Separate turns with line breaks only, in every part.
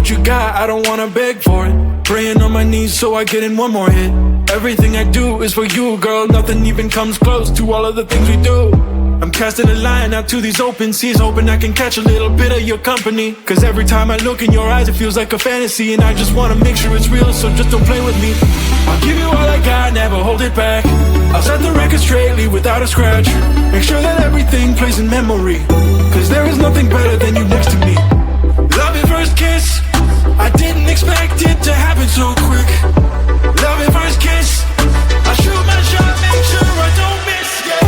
what you got, I don't wanna beg for it. Praying on my knees so I get in one more hit. Everything I do is for you, girl. Nothing even comes close to all of the things we do. I'm casting a line out to these open seas, hoping I can catch a little bit of your company. Cause every time I look in your eyes, it feels like a fantasy. And I just wanna make sure it's real, so just don't play with me. I'll give you all I got, never hold it back. I'll set the record straightly without a scratch. Make sure that everything plays in memory. Cause there is nothing better than you next to me. Love at first kiss, I didn't expect it to happen so quick. Love at first kiss, I shoot my shot, make sure I don't miss, yeah.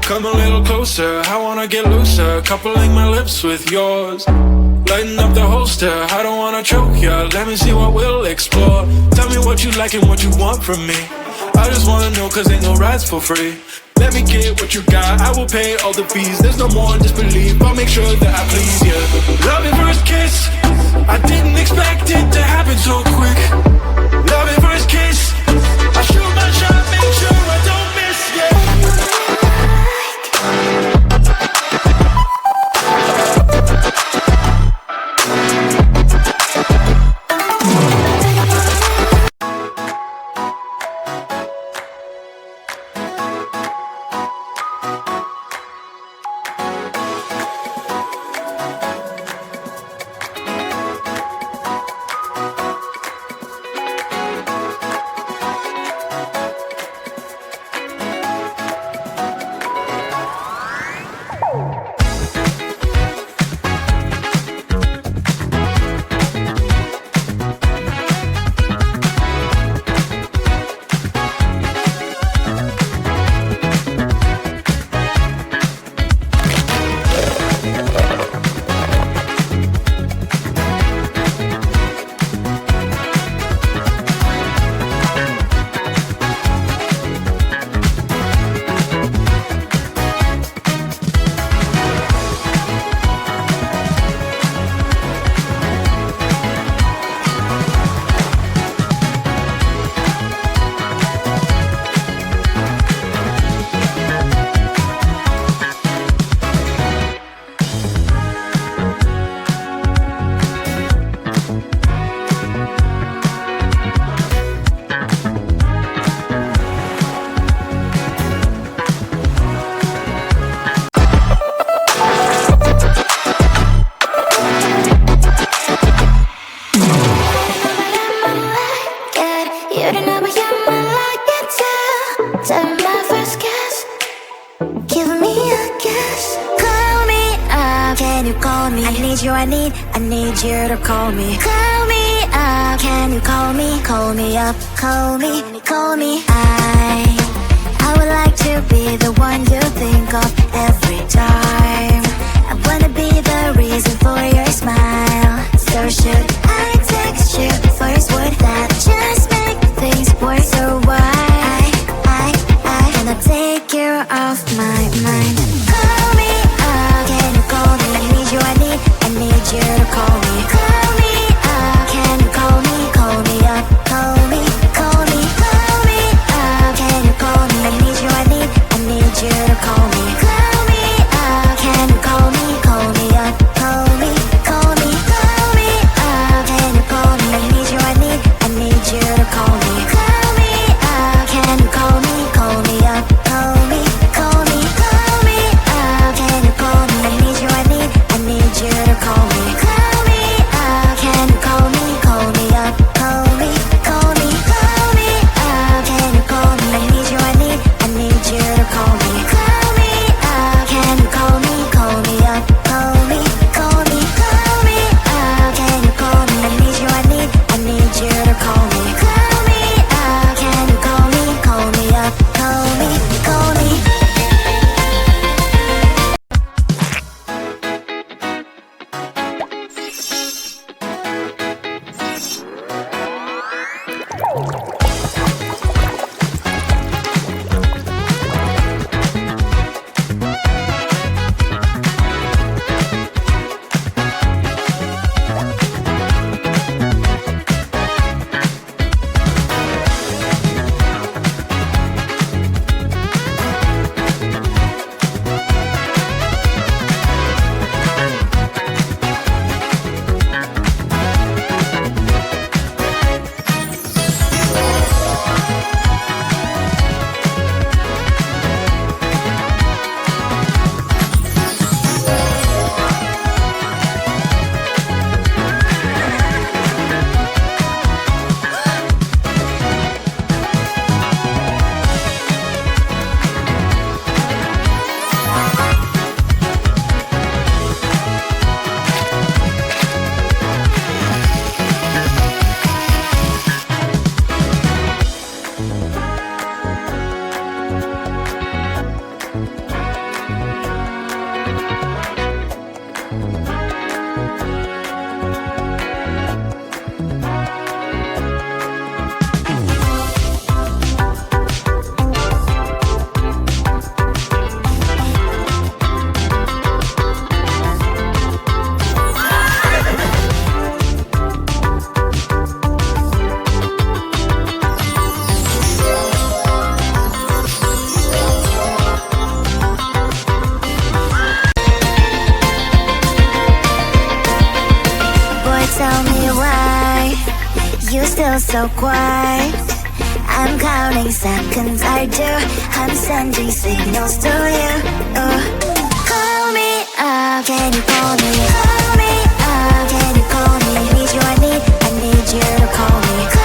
Come a little closer, I wanna get looser. Coupling my lips with yours, lighten up the holster, I don't wanna choke ya. Let me see what we'll explore. Tell me what you like and what you want from me. I just wanna know cause ain't no rides for free. Let me get what you got, I will pay all the fees. There's no more disbelief, I'll make sure that I please ya. Love at first kiss, I didn't expect it to happen so quick. Love at first kiss, I shoot my shot, make sure I don't miss, yeah.
I need you to call me. Call me up, can you call me? Call me up, call me, call me. I would like to be the one you think of every time. I wanna be the reason for your smile. So should I text you first? Would that just make things worse? So why I cannot take you off my mind. Call me up, can you call me? I need you, I need you to call me. Call me up, can you call me? Call me up, call me, call me. Call me up, can you call me? I need you, I need you to call me. Call me up, can you call me? Call me up, call me, call me. Call me up, can you call me? I need you, I need you to so quiet. I'm counting seconds, I do. I'm sending signals to you. Call me up, can you call me? Call me up, can you call me? Need you, I need you to call me.